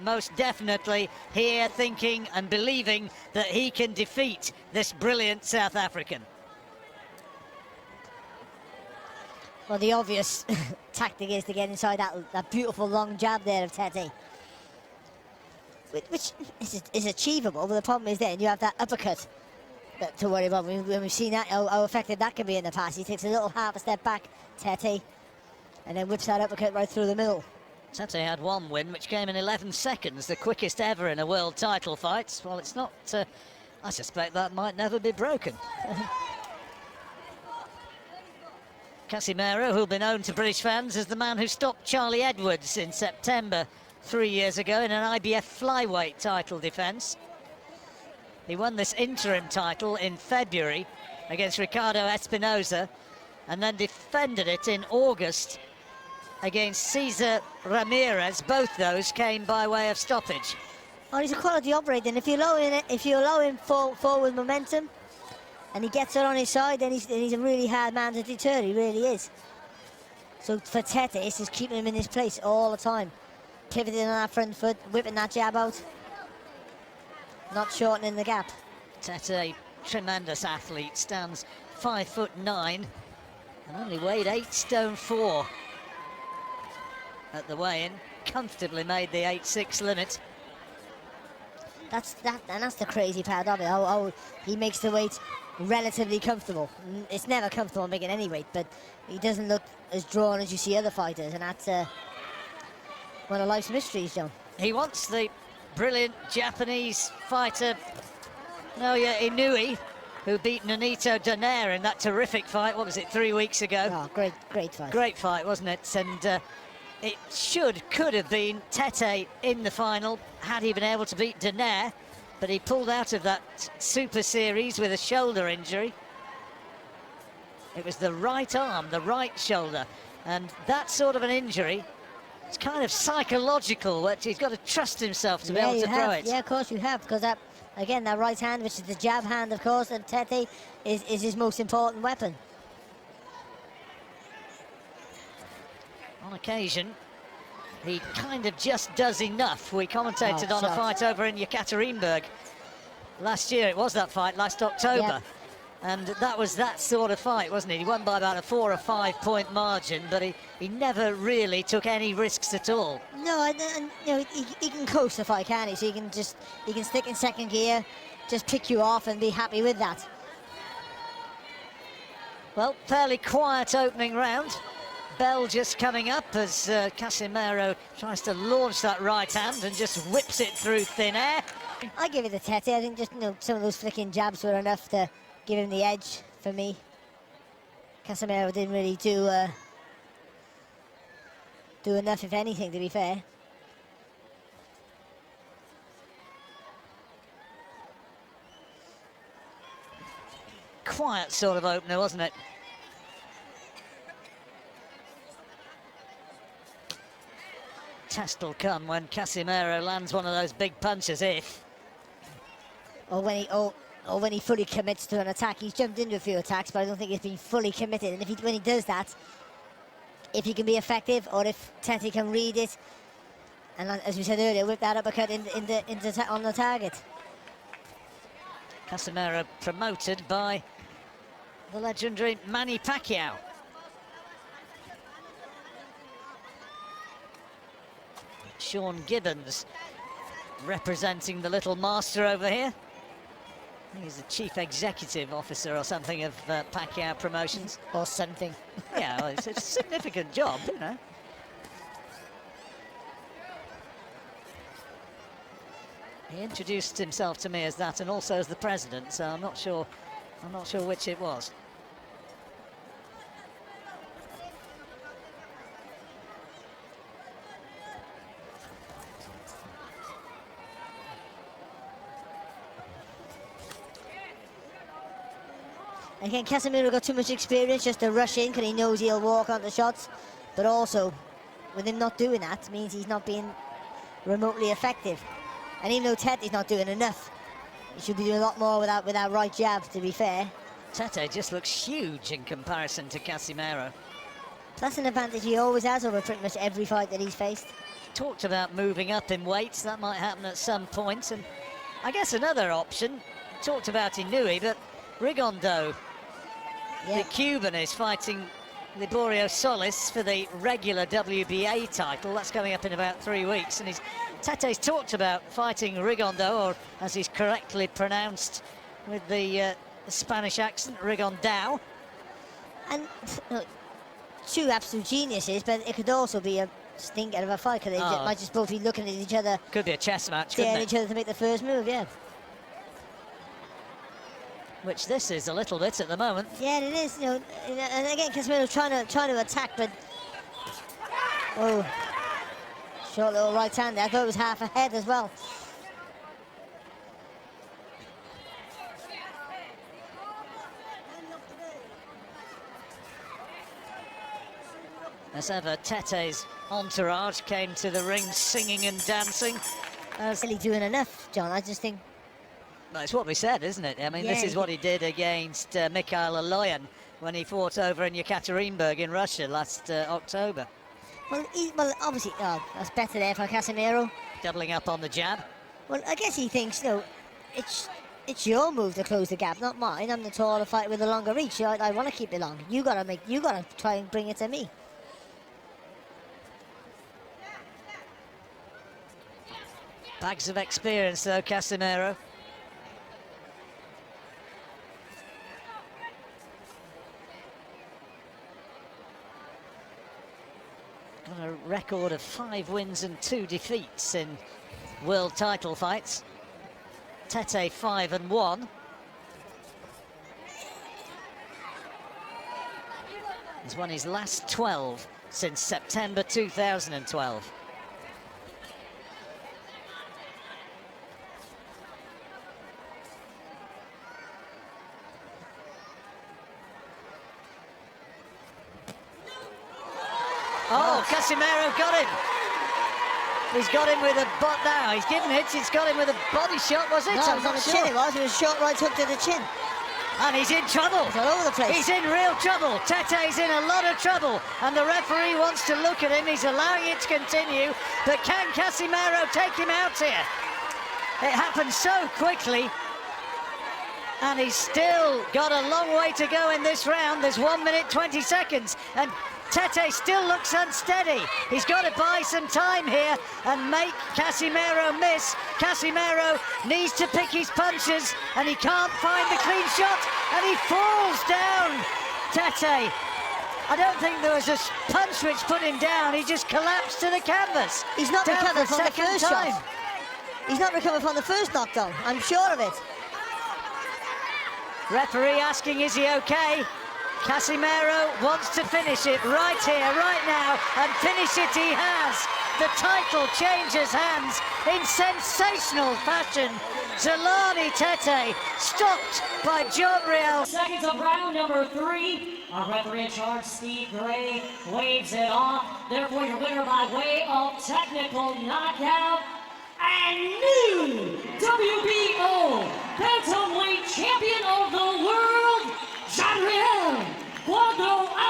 most definitely here thinking and believing that he can defeat this brilliant South African. Well, the obvious tactic is to get inside that beautiful long jab there of Tete, which is achievable, but the problem is then you have that uppercut to worry about. When we've seen that, how effective that can be in the past. He takes a little half a step back, Tete, and then whips that uppercut right through the middle. Tete had one win, which came in 11 seconds, the quickest ever in a world title fight. Well, it's not, I suspect that might never be broken. Casimero, who'll be known to British fans as the man who stopped Charlie Edwards in September 3 years ago in an IBF flyweight title defence. He won this interim title in February against Ricardo Espinosa and then defended it in August against Cesar Ramirez. Both those came by way of stoppage. Oh, he's a quality operator, and if you allow him forward momentum and he gets it on his side, then he's a really hard man to deter. He really is. So for Tete, it's just keeping him in his place all the time, pivoting on that front foot, whipping that jab out, not shortening the gap. Tete, tremendous athlete, stands 5'9" and only weighed 8 stone 4 at the weigh-in. Comfortably made the 8'6" limit. That's the crazy part of it. How he makes the weight relatively comfortable. It's never comfortable making any weight, but he doesn't look as drawn as you see other fighters, and that's one of life's mysteries, John. He wants the brilliant Japanese fighter Naoya Inoue, who beat Nonito Donaire in that terrific fight. What was it, 3 weeks ago? Oh, great fight. Great fight, wasn't it? And it could have been Tete in the final had he been able to beat Donaire, but he pulled out of that Super Series with a shoulder injury. It was the right arm, the right shoulder, and that sort of an injury, it's kind of psychological, which he's got to trust himself to be able to throw it. Yeah, of course you have, because that, again, that right hand, which is the jab hand, of course, and Tete is his most important weapon. On occasion, he kind of just does enough. We commentated on a fight over in Yekaterinburg last year. It was that fight last October. Yep. And that was that sort of fight, wasn't it? He won by about a 4 or 5 point margin, but he never really took any risks at all. No, and you know, he can coast the fight, can't he? So he can stick in second gear, just pick you off and be happy with that. Well, fairly quiet opening round. Bell just coming up as Casimero tries to launch that right hand and just whips it through thin air. I give it to Tete. I think just some of those flicking jabs were enough to give him the edge for me. Casimero didn't really do enough, if anything, to be fair. Quiet sort of opener, wasn't it? Test will come when Casimero lands one of those big punches, or when he fully commits to an attack. He's jumped into a few attacks, but I don't think he's been fully committed. And when he does that, if he can be effective, or if Tete can read it, and as we said earlier, whip that uppercut on the target. Casimero promoted by the legendary Manny Pacquiao. Sean Gibbons representing the little master over here. He's the chief executive officer or something of Pacquiao Promotions. Or something. Yeah, well, it's a significant job, you know. He introduced himself to me as that and also as the president, so I'm not sure which it was. Again, Casimero got too much experience just to rush in because he knows he'll walk onto shots, but also with him not doing that means he's not being remotely effective. And even though Tete's not doing enough, he should be doing a lot more with that right jab, to be fair. Tete just looks huge in comparison to Casimero. That's an advantage he always has over pretty much every fight that he's faced. talked about moving up in weights. That might happen at some point. And I guess another option, talked about Inui, but Rigondeaux, the Cuban, is fighting Liborio Solis for the regular WBA title. That's coming up in about 3 weeks. And Tete's talked about fighting Rigondeaux, or as he's correctly pronounced with the Spanish accent, Rigondeaux. And two absolute geniuses, but it could also be a stinker of a fight. They might just both be looking at each other. Could be a chess match, couldn't it? Each other to make the first move, yeah. Which this is a little bit at the moment. Yeah, it is. You know, and again, Casimero trying to attack, but short little right hand there. I thought it was half a head as well. As ever, Tete's entourage came to the ring singing and dancing. Really doing enough, John. I just think. That's what we said, isn't it? I mean, this is what he did against Mikhail Aloyan when he fought over in Yekaterinburg in Russia last October. Well, obviously, that's better there for Casimero. Doubling up on the jab. Well, I guess he thinks, it's your move to close the gap, not mine. I'm the taller fighter with the longer reach. I want to keep it long. You gotta try and bring it to me. Bags of experience, though, Casimero. Got a record of 5 wins and 2 defeats in world title fights. Tete 5-1. He's won his last 12 since September 2012. Oh, Casimero got him. He's got him with a butt now. He's given it. He's got him with a body shot, was it? No, it was on the chin, it was. It was a short right hook to the chin. And he's in trouble. It's all over the place. He's in real trouble. Tete's in a lot of trouble. And the referee wants to look at him. He's allowing it to continue. But can Casimero take him out here? It happened so quickly. And he's still got a long way to go in this round. There's 1 minute, 20 seconds. And Tete still looks unsteady. He's got to buy some time here and make Casimero miss. Casimero needs to pick his punches, and he can't find the clean shot, and he falls down. Tete, I don't think there was a punch which put him down. He just collapsed to the canvas. He's not recovered from the first shot. He's not recovered from the first knockdown, I'm sure of it. Referee asking, is he okay? Casimero wants to finish it right here, right now, and finish it he has. The title changes hands in sensational fashion. Zolani Tete stopped by John Riel. Seconds of round number 3. Our referee in charge, Steve Gray, waves it off. Therefore, your winner by way of technical knockout and new WBO bantamweight champion of the world, Riel Casimero.